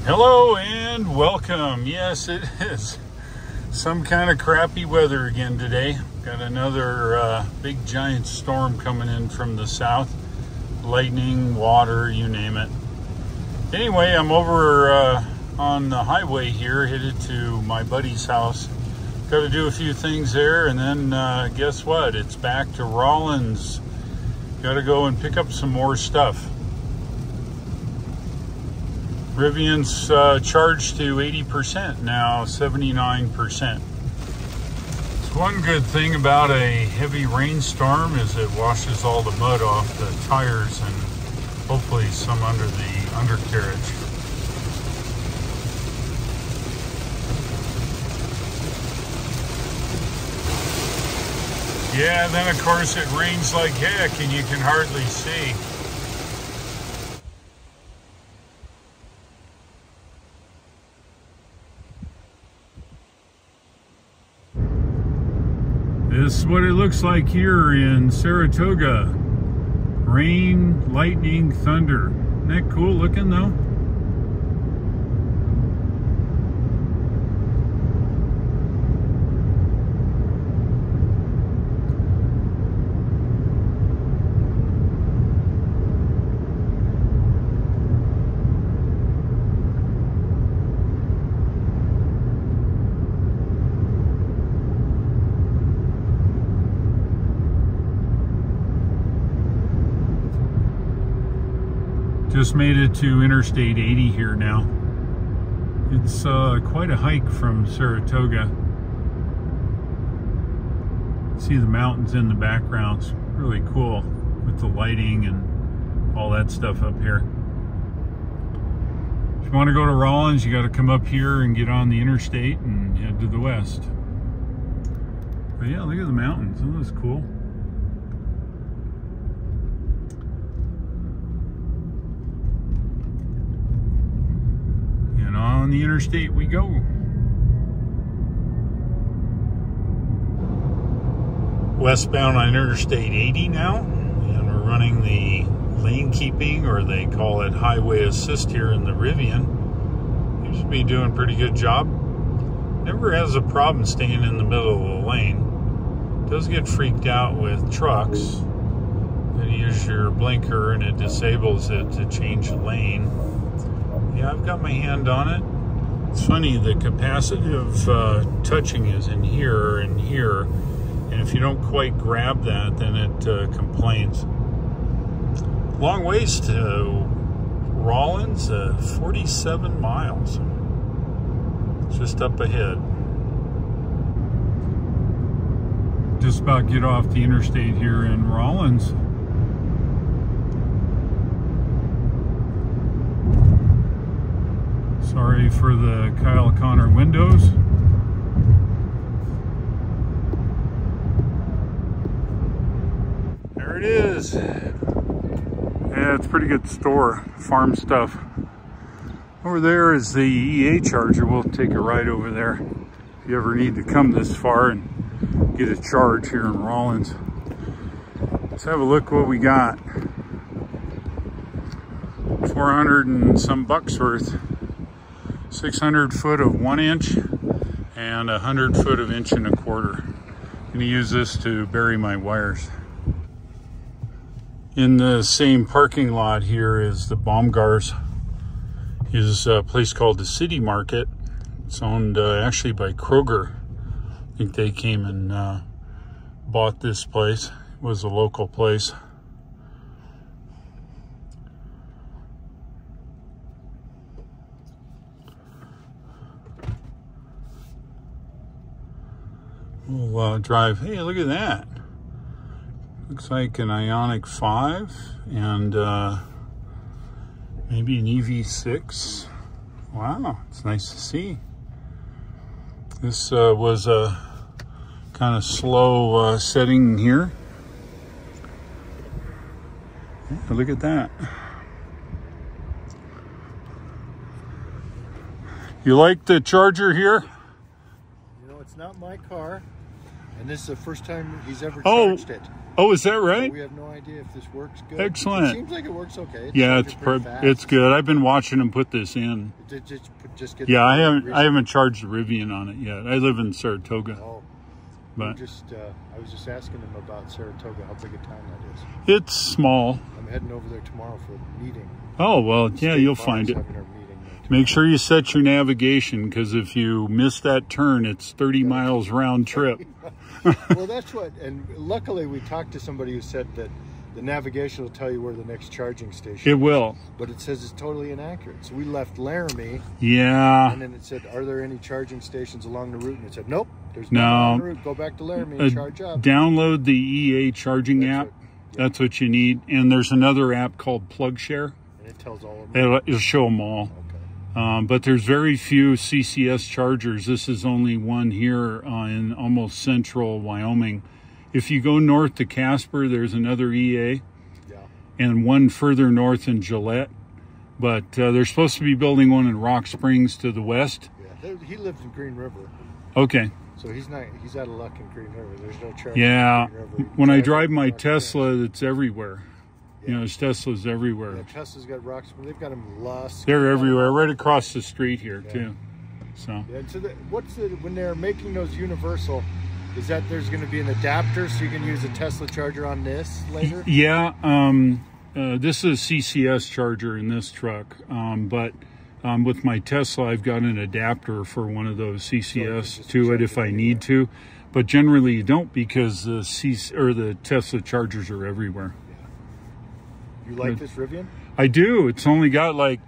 Hello and welcome. Yes, it is some kind of crappy weather again today. Got another big giant storm coming in from the south. Lightning, water, you name it. Anyway, I'm over on the highway here, headed to my buddy's house. Got to do a few things there, and then guess what? It's back to Rawlins. Got to go and pick up some more stuff. Rivian's charged to 80% now, 79%. So one good thing about a heavy rainstorm is it washes all the mud off the tires and hopefully some under the undercarriage. Yeah, then of course it rains like heck and you can hardly see. This is what it looks like here in Saratoga. Rain, lightning, thunder. Isn't that cool looking though? Just made it to Interstate 80 here now. It's quite a hike from Saratoga. See the mountains in the background. It's really cool with the lighting and all that stuff up here. If you want to go to Rawlins, you got to come up here and get on the interstate and head to the west. But yeah, look at the mountains. Oh, that's cool. On the interstate we go. Westbound on Interstate 80 now, and we're running the lane keeping, or they call it highway assist here in the Rivian. Seems to be doing a pretty good job. Never has a problem staying in the middle of the lane. Does get freaked out with trucks. Then you use your blinker and it disables it to change the lane. Yeah, I've got my hand on it. It's funny, the capacitive touching is in here and here, and if you don't quite grab that, then it complains. Long ways to Rawlins, 47 miles. Just up ahead. Just about get off the interstate here in Rawlins. Sorry for the Kyle Connor windows. There it is. Yeah, it's a pretty good store, farm stuff. Over there is the EA charger. We'll take a ride over there if you ever need to come this far and get a charge here in Rawlins. Let's have a look what we got. 400 and some bucks worth. 600 foot of 1 inch and 100 foot of 1 1/4 inch. I'm gonna use this to bury my wires. In the same parking lot here is the Baumgars. Is a place called the City Market. It's owned actually by Kroger. I think they came and bought this place. It was a local place. We'll drive. Hey, look at that. Looks like an Ioniq 5 and maybe an EV6. Wow, it's nice to see. This was a kind of slow setting here. Yeah, look at that. You like the charger here? not my car, and this is the first time he's ever charged it. Oh, is that right? So we have no idea if this works good. Excellent. It seems like it works okay. Yeah, it's good. I've been watching him put this in. Just get I haven't charged the Rivian on it yet. I live in Saratoga. Oh, but I was just asking him about Saratoga, how big a town that is. It's small. I'm heading over there tomorrow for a meeting. Oh well, yeah, you'll find it. Make sure you set your navigation, because if you miss that turn, it's 30 miles round trip. Well, that's what, and luckily we talked to somebody who said that the navigation will tell you where the next charging station is. It will. But it says it's totally inaccurate. So we left Laramie. Yeah. And then it said, are there any charging stations along the route? And it said, nope, there's none along the route. Go back to Laramie and charge up. Download the EA charging app. That's what you need. And there's another app called PlugShare. And it tells all of them. It'll show them all. But there's very few CCS chargers. This is only one here in almost central Wyoming. If you go north to Casper, there's another EA, and one further north in Gillette. But they're supposed to be building one in Rock Springs to the west. Yeah, he lives in Green River. Okay. So he's out of luck in Green River. There's no charge. Yeah. In Green River. When I drive my Tesla, it's everywhere. Yeah. You know, there's Teslas everywhere. Yeah, Tesla's got rocks. They've got them in Lusk. They're everywhere, right across the street here too. So. Yeah. So when they're making those universal, is that there's going to be an adapter so you can use a Tesla charger on this later? Yeah. This is a CCS charger in this truck, but with my Tesla, I've got an adapter for one of those CCS to it if I need to. But generally, you don't, because the Tesla chargers are everywhere. You like this Rivian? I do. It's only got like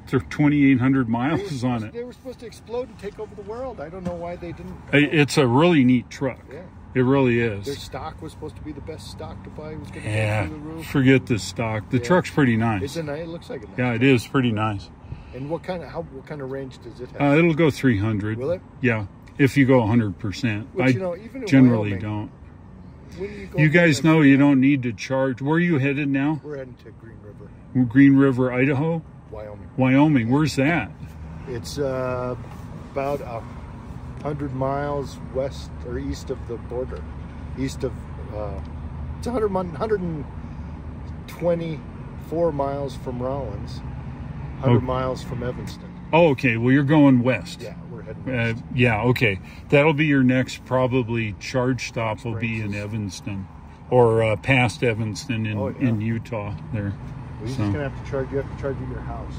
2,800 miles on it. They were supposed to explode and take over the world. I don't know why they didn't. It's a really neat truck. Yeah. It really is. Their stock was supposed to be the best stock to buy. It was going to go through the roof. Forget the stock. The truck's pretty nice. It looks like a nice truck. It is pretty nice. And what kind of range does it have? It'll go 300. Will it? Yeah, if you go 100%. Which, even in generally Wyoming, don't. You guys know you don't need to charge. Where are you headed now? We're heading to Green River. Green River, Idaho? Wyoming. Wyoming. Where's that? It's about 100 miles west or east of the border. It's 124 miles from Rollins, 100 miles from Evanston. Oh, okay. Well, you're going west. Yeah, we're heading west. Yeah, okay. That'll be your next probably charge stop will be in Evanston, or past Evanston in Utah there. Well, you're just going to have to charge. You have to charge at your house.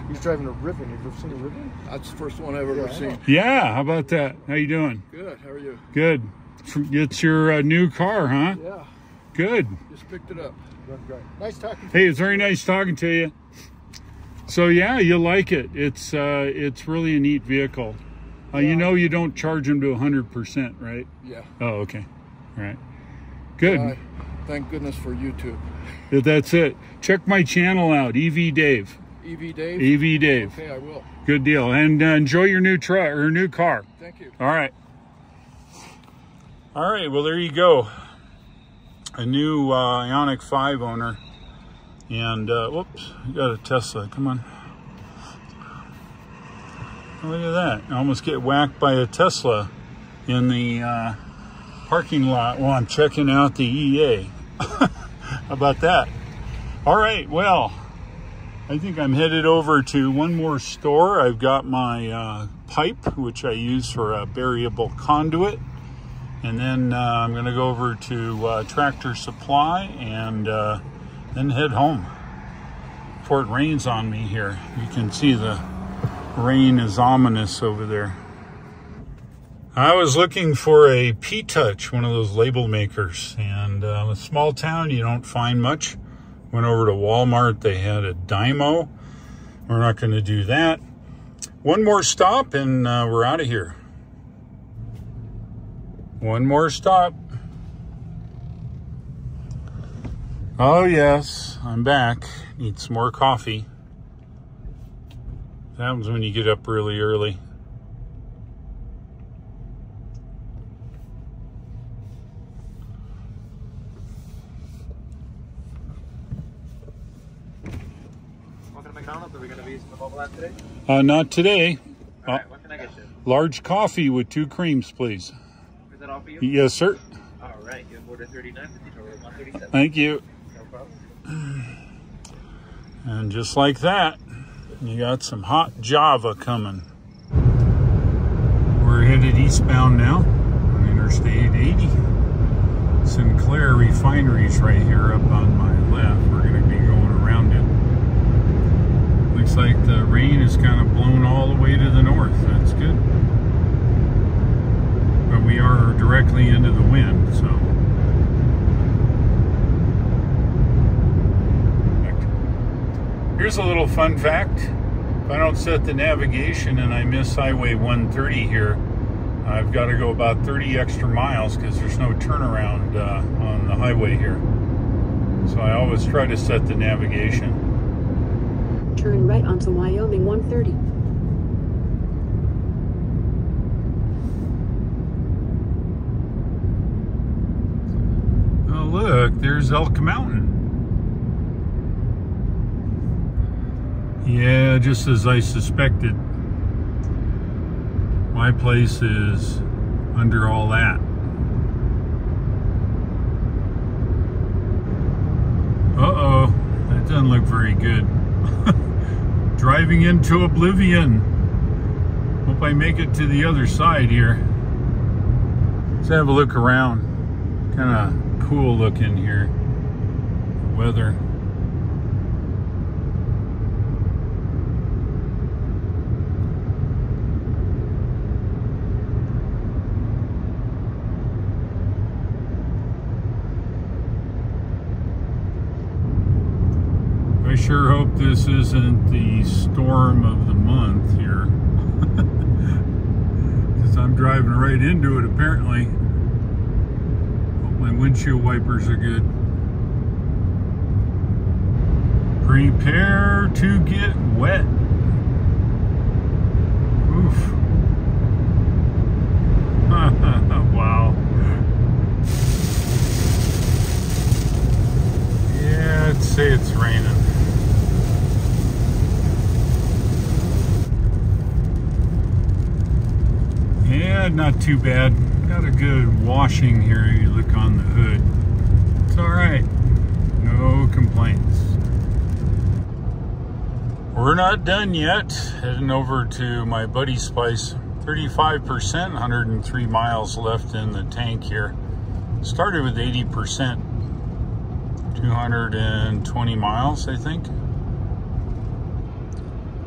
He's driving a Rivian. Have you ever seen a Rivian? That's the first one I've ever seen. Yeah, how about that? How you doing? Good. How are you? Good. It's your new car, huh? Yeah. Good. Just picked it up. Great. Nice talking to you. Hey, it's very nice talking to you. So yeah, you'll like it. It's really a neat vehicle. You know you don't charge them to 100%, right? Yeah. Oh, okay. All right. Good. Thank goodness for YouTube. That's it. Check my channel out, EV Dave. EV Dave? EV Dave. Okay, I will. Good deal. And enjoy your new truck or new car. Thank you. All right. All right, well, there you go. A new Ioniq 5 owner. And, whoops, I got a Tesla. Come on. Look at that. I almost get whacked by a Tesla in the parking lot while I'm checking out the EA. How about that? All right, well, I think I'm headed over to one more store. I've got my pipe, which I use for a variable conduit. And then I'm going to go over to Tractor Supply and then head home before it rains on me here. You can see the rain is ominous over there. I was looking for a P-Touch, one of those label makers, and a small town, you don't find much. Went over to Walmart, they had a Dymo. We're not going to do that. One more stop and we're out of here. One more stop. Oh yes, I'm back. Need some more coffee. That happens when you get up really early. Welcome to McDonald's. Are we going to be using the mobile app today? Not today. All right, what can I get you? Large coffee with 2 creams, please. Is that all for you? Yes, sir. All right, you have order 39 with the total of 137. Thank you. No problem. And just like that, you got some hot Java coming. We're headed eastbound now on Interstate 80. Sinclair Refinery's right here up on my left. We're going to be going around it. Looks like the rain is kind of blown all the way to the north. That's good. But we are directly into the wind, so. Here's a little fun fact. If I don't set the navigation and I miss Highway 130 here, I've got to go about 30 extra miles because there's no turnaround on the highway here. So I always try to set the navigation. Turn right onto Wyoming 130. Oh look, there's Elk Mountain. Yeah, just as I suspected. My place is under all that. Uh-oh, that doesn't look very good. Driving into oblivion. Hope I make it to the other side here. Let's have a look around. Kind of cool looking here. Weather. I sure hope this isn't the storm of the month here. Because I'm driving right into it apparently. Hope my windshield wipers are good. Prepare to get wet. Oof. Wow. Yeah, let's say it's raining. Yeah, not too bad. Got a good washing here. You look on the hood. It's all right. No complaints. We're not done yet. Heading over to my buddy Spice. 35%, 103 miles left in the tank here. Started with 80%. 220 miles, I think.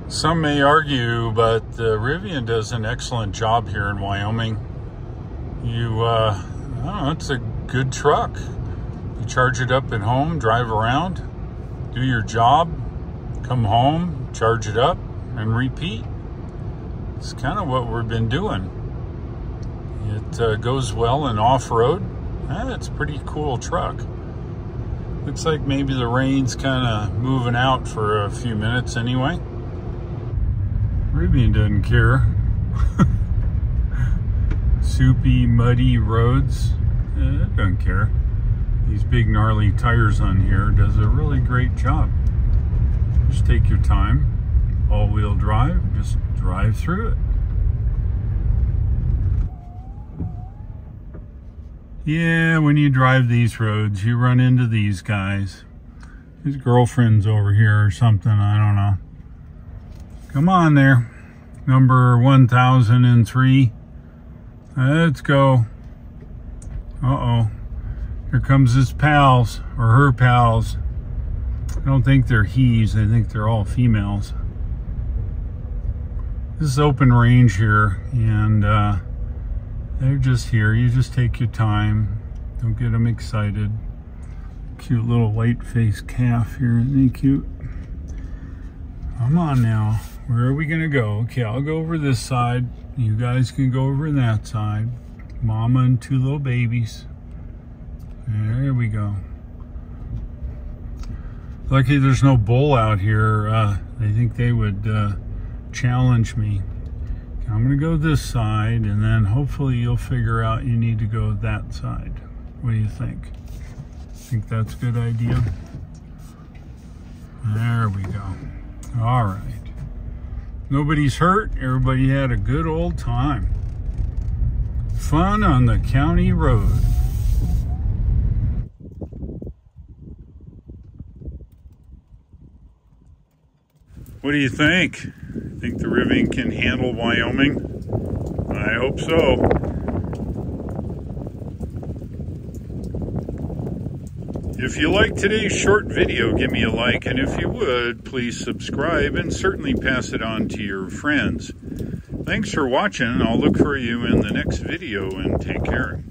Some may argue, but the Rivian does an excellent job here in Wyoming. I don't know, it's a good truck. You charge it up at home, drive around, do your job, come home, charge it up, and repeat. It's kind of what we've been doing. It goes well in off-road. It's a pretty cool truck. Looks like maybe the rain's kind of moving out for a few minutes anyway. Rivian doesn't care. Soupy, muddy roads. It doesn't care. These big gnarly tires on here does a really great job. Just take your time. All-wheel drive, just drive through it. Yeah, when you drive these roads, you run into these guys. His girlfriend's over here or something, I don't know. Come on there. Number 1003. Let's go. Uh-oh. Here comes his pals, or her pals. I don't think they're he's, I think they're all females. This is open range here, and they're just here. You just take your time. Don't get them excited. Cute little white-faced calf here. Isn't he cute? Come on now. Where are we going to go? Okay, I'll go over this side. You guys can go over that side. Mama and 2 little babies. There we go. Lucky there's no bull out here. I think they would challenge me. I'm going to go this side, and then hopefully you'll figure out you need to go that side. What do you think? Think that's a good idea? There we go. All right. Nobody's hurt. Everybody had a good old time. Fun on the county road. What do you think? Think the Rivian can handle Wyoming? I hope so. If you like today's short video, give me a like, and if you would, please subscribe and certainly pass it on to your friends. Thanks for watching. I'll look for you in the next video, and take care.